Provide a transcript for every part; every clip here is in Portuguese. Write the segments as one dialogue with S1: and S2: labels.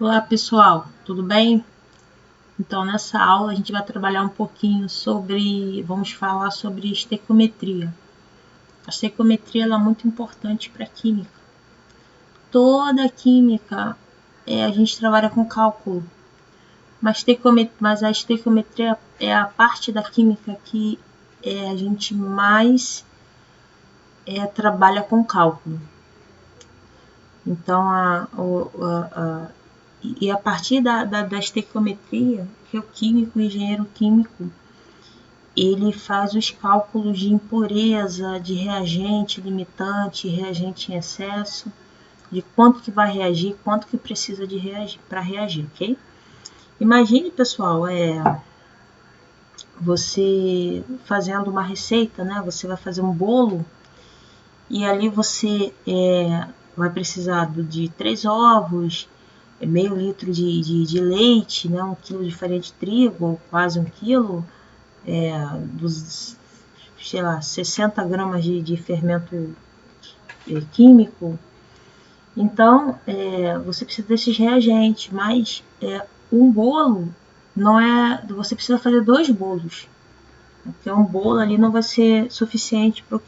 S1: Olá pessoal, tudo bem? Então nessa aula a gente vai trabalhar um pouquinho vamos falar sobre estequiometria. A estequiometria ela é muito importante para a química. Toda a química a gente trabalha com cálculo, mas a estequiometria é a parte da química que a gente mais trabalha com cálculo. Então a partir da estequiometria, que o químico, o engenheiro químico, ele faz os cálculos de impureza, de reagente limitante, reagente em excesso, de quanto que vai reagir, quanto que precisa de reagir para reagir, ok? Imagine, pessoal, você fazendo uma receita, né? Você vai fazer um bolo e ali você vai precisar de 3 ovos, meio litro de leite, né? 1 quilo de farinha de trigo, ou quase 1 quilo, dos, sei lá, 60 gramas de fermento químico. Então, você precisa desses reagentes, mas um bolo não é... Você precisa fazer 2 bolos, porque um bolo ali não vai ser suficiente para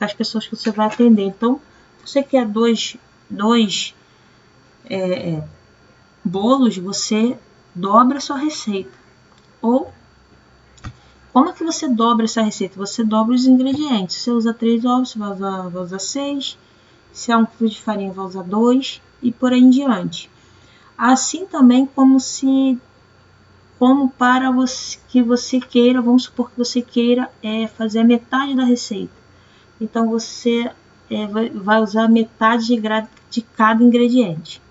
S1: as pessoas que você vai atender. Então, você quer dois bolos, você dobra a sua receita. Ou, como é que você dobra essa receita? Você dobra os ingredientes. Se você usa 3 ovos, você vai usar 6. Se é 1 quilo de farinha, vai usar 2. E por aí em diante. Assim também como para que você queira, vamos supor que você queira fazer a metade da receita. Então, você vai usar metade de cada ingrediente.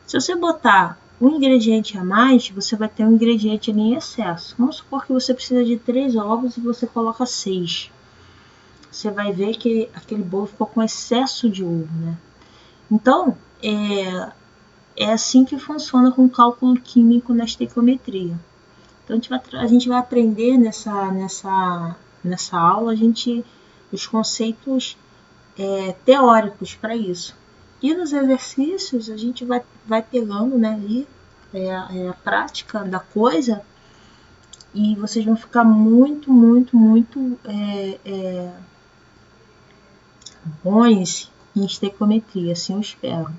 S1: Se você botar um ingrediente a mais, você vai ter um ingrediente ali em excesso. Vamos supor que você precisa de 3 ovos e você coloca 6. Você vai ver que aquele bolo ficou com excesso de ovo, né? Então, é assim que funciona com o cálculo químico na estequiometria. Então, a gente vai aprender nessa aula os conceitos teóricos para isso. E nos exercícios a gente vai pegando, né, ali, a prática da coisa, e vocês vão ficar muito bons em estequiometria, assim eu espero.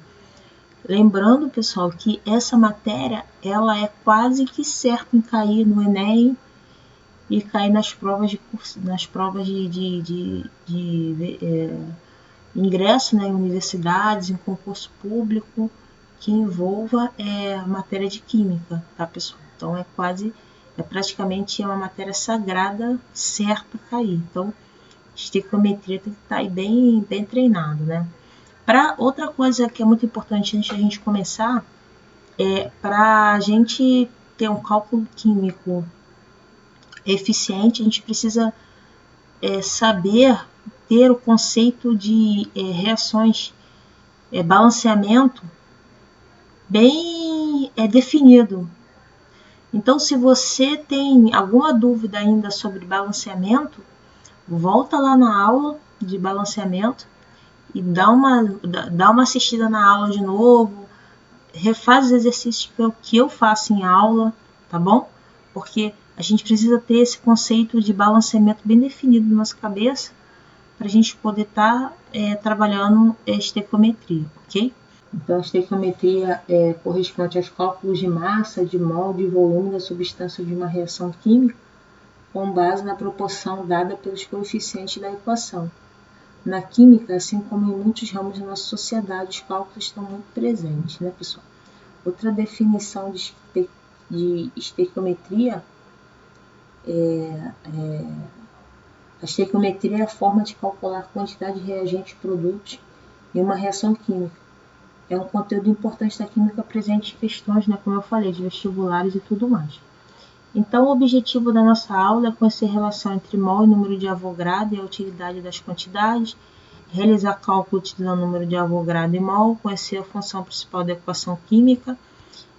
S1: Lembrando, pessoal, que essa matéria ela é quase que certa em cair no Enem e cair nas provas de ingresso, né, em universidades, em concurso público, que envolva a matéria de química, tá, pessoal? Então praticamente uma matéria sagrada, certa a cair. Então, estequiometria tem que estar aí bem treinado, né? Outra coisa que é muito importante antes da gente começar, para a gente ter um cálculo químico eficiente, a gente precisa saber ter o conceito de reações, balanceamento bem definido. Então, se você tem alguma dúvida ainda sobre balanceamento, volta lá na aula de balanceamento e dá uma assistida na aula de novo, refaz os exercícios que eu faço em aula, tá bom? Porque a gente precisa ter esse conceito de balanceamento bem definido na nossa cabeça para a gente poder estar trabalhando estequiometria, ok? Então, a estequiometria corresponde aos cálculos de massa, de mol, de volume da substância de uma reação química com base na proporção dada pelos coeficientes da equação. Na química, assim como em muitos ramos da nossa sociedade, os cálculos estão muito presentes, né, pessoal? Outra definição de estequiometria a estequiometria é a forma de calcular a quantidade de reagentes e produtos em uma reação química. É um conteúdo importante da química presente em questões, né, como eu falei, de vestibulares e tudo mais. Então, o objetivo da nossa aula é conhecer a relação entre mol e número de Avogadro e a utilidade das quantidades, realizar cálculo utilizando o número de Avogadro e mol, conhecer a função principal da equação química,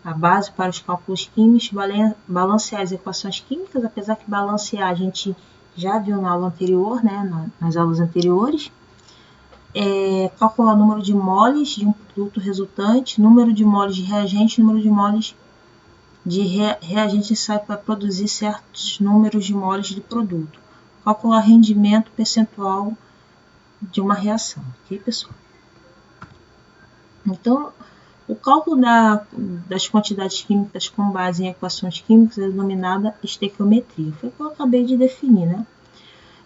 S1: a base para os cálculos químicos, balancear as equações químicas, apesar que balancear a gente já viu na aula anterior, né, nas aulas anteriores, calcular o número de moles de um produto resultante, número de moles de reagente, número de moles de reagente necessário para produzir certos números de moles de produto. Calcular rendimento percentual de uma reação, ok, pessoal? Então, o cálculo das quantidades químicas com base em equações químicas é denominada estequiometria. Foi o que eu acabei de definir, né?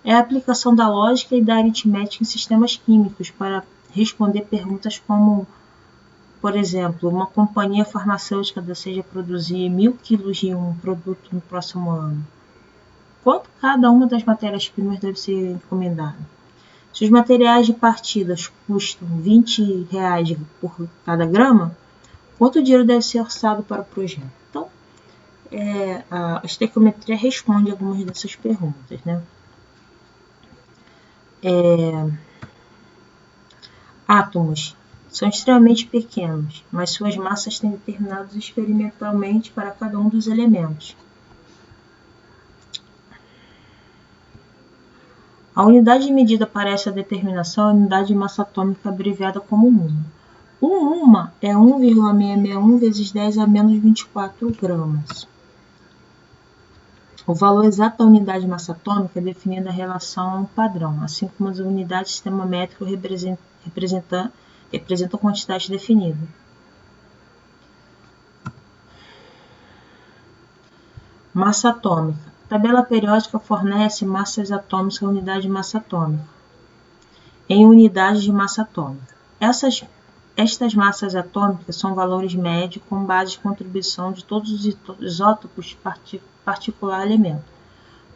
S1: É a aplicação da lógica e da aritmética em sistemas químicos para responder perguntas como, por exemplo, uma companhia farmacêutica deseja produzir 1000 quilos de um produto no próximo ano. Quanto cada uma das matérias-primas deve ser encomendada? Se os materiais de partida custam R$20 por cada grama, quanto dinheiro deve ser orçado para o projeto? Então, a estequiometria responde algumas dessas perguntas, né? Átomos são extremamente pequenos, mas suas massas têm determinados experimentalmente para cada um dos elementos. A unidade de medida para essa determinação é a unidade de massa atômica abreviada como UMA. O UMA é 1,661 vezes 10 a menos 24 gramas. O valor exato da unidade de massa atômica é definido na relação a um padrão, assim como as unidades de sistema métrico representam quantidade definida. Massa atômica. A tabela periódica fornece massas atômicas à unidade de massa atômica, em unidades de massa atômica. Estas massas atômicas são valores médios com base de contribuição de todos os isótopos particular elemento.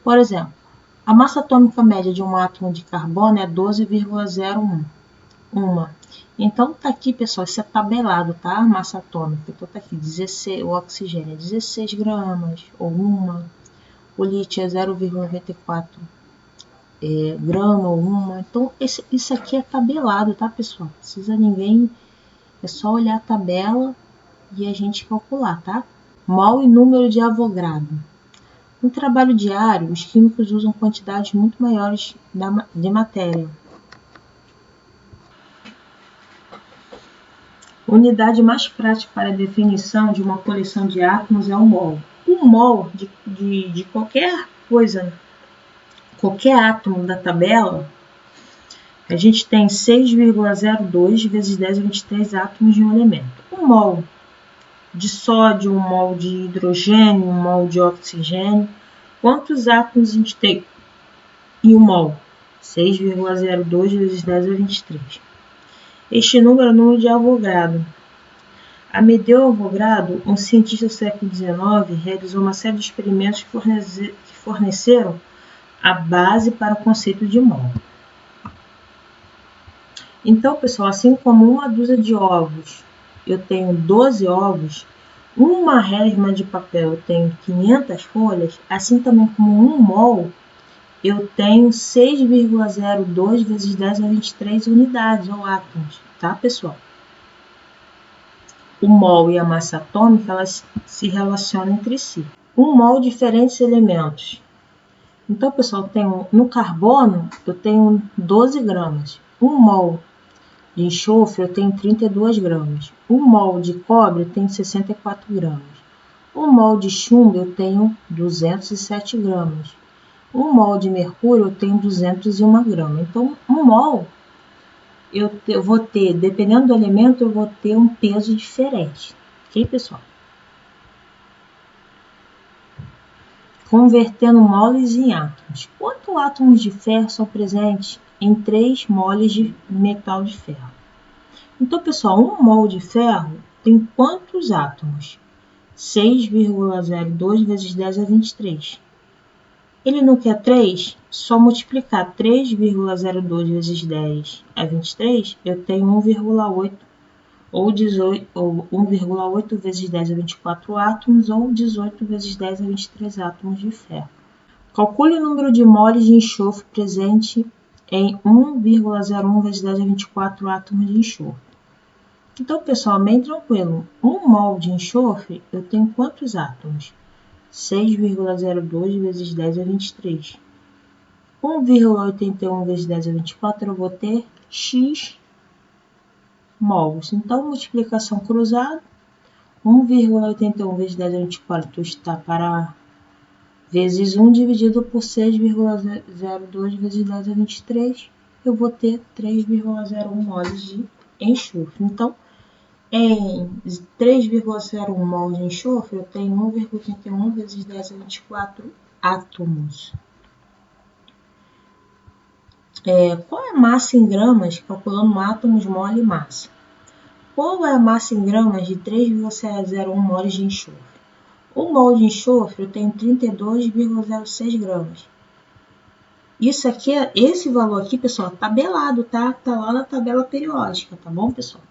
S1: Por exemplo, a massa atômica média de um átomo de carbono é 12,01. Então tá aqui, pessoal, isso é tabelado, tá? A massa atômica. Então tá aqui, 16, o oxigênio é 16 gramas, ou 1. O lítio é 0,94 grama ou 1. Então isso aqui é tabelado, tá, pessoal? Não precisa ninguém, é só olhar a tabela e a gente calcular, tá? Mol e número de Avogadro. No trabalho diário, os químicos usam quantidades muito maiores de matéria. A unidade mais prática para a definição de uma coleção de átomos é o mol. O mol de qualquer coisa, qualquer átomo da tabela, a gente tem 6,02 vezes 10 a 23 átomos de um elemento. O mol de sódio, um mol de hidrogênio, um mol de oxigênio. Quantos átomos a gente tem em um mol? 6,02 vezes 10 a 23. Este número é o número de Avogadro. Amedeo Avogadro, um cientista do século XIX, realizou uma série de experimentos que forneceram a base para o conceito de mol. Então, pessoal, assim como uma dúzia de ovos, eu tenho 12 ovos, uma resma de papel eu tenho 500 folhas, assim também como um mol, eu tenho 6,02 vezes 10 a 23 unidades ou átomos, tá, pessoal? O mol e a massa atômica, elas se relacionam entre si. Um mol, diferentes elementos. Então, pessoal, no carbono, eu tenho 12 gramas. Um mol de enxofre, eu tenho 32 gramas. Um mol de cobre, eu tenho 64 gramas. Um mol de chumbo, eu tenho 207 gramas. Um mol de mercúrio, eu tenho 201 gramas. Então, um mol, eu vou ter, dependendo do elemento, eu vou ter um peso diferente. Ok, pessoal? Convertendo moles em átomos. Quantos átomos de ferro são presentes em 3 moles de metal de ferro? Então, pessoal, um mol de ferro tem quantos átomos? 6,02 vezes 10 a 23. Ele não quer 3? Só multiplicar 3,02 vezes 10 a 23, eu tenho 1,8 ou 1,8 vezes 10 a 24 átomos ou 18 vezes 10 a 23 átomos de ferro. Calcule o número de moles de enxofre presente em 1,01 vezes 10 a 24 átomos de enxofre. Então, pessoal, bem tranquilo. Um mol de enxofre, eu tenho quantos átomos? 6,02 vezes 10 a 23. 1,81 vezes 10 a 24, eu vou ter X mols. Então, multiplicação cruzada, 1,81 vezes 10 a 24 está para vezes 1 dividido por 6,02 vezes 10 a 23, eu vou ter 3,01 mols de enxofre. Então, em 3,01 mols de enxofre, eu tenho 1,81 vezes 10 a 24 átomos. Qual é a massa em gramas, calculando átomos, mole e massa? Qual é a massa em gramas de 3,01 mols de enxofre? O mol de enxofre eu tenho 32,06 gramas. Isso aqui, esse valor aqui, pessoal, tabelado, tá? Tá lá na tabela periódica, tá bom, pessoal?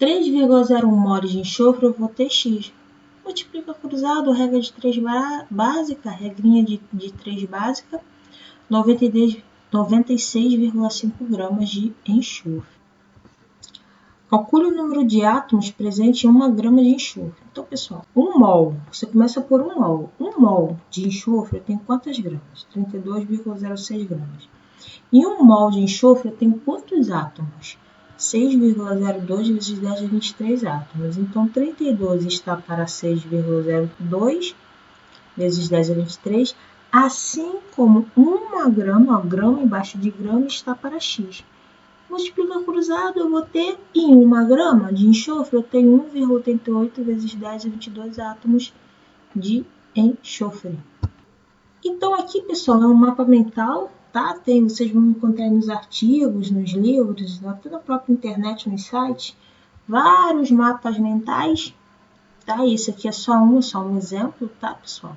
S1: 3,01 mols de enxofre eu vou ter X. Multiplica cruzado, regra de 3 básica, regrinha de 3 básica, 96,5 gramas de enxofre. Calcule o número de átomos presente em 1 grama de enxofre. Então, pessoal, 1 mol, você começa por 1 mol. 1 mol de enxofre eu tenho quantas gramas? 32,06 gramas. Em 1 mol de enxofre eu tenho quantos átomos? 6,02 vezes 10 a 23 átomos. Então, 32 está para 6,02 vezes 10 a 23, assim como 1 grama, grama embaixo de grama, está para X. Multiplica cruzado, eu vou ter em 1 grama de enxofre, eu tenho 1,88 vezes 10 a 22 átomos de enxofre. Então, aqui, pessoal, é um mapa mental, tá? Vocês vão encontrar nos artigos, nos livros, até na própria internet, nos sites, vários mapas mentais, tá? Esse aqui é só um exemplo, tá, pessoal?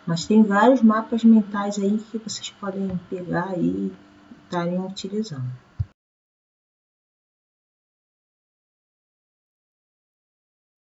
S1: Mas tem vários mapas mentais aí que vocês podem pegar aí e estarem utilizando.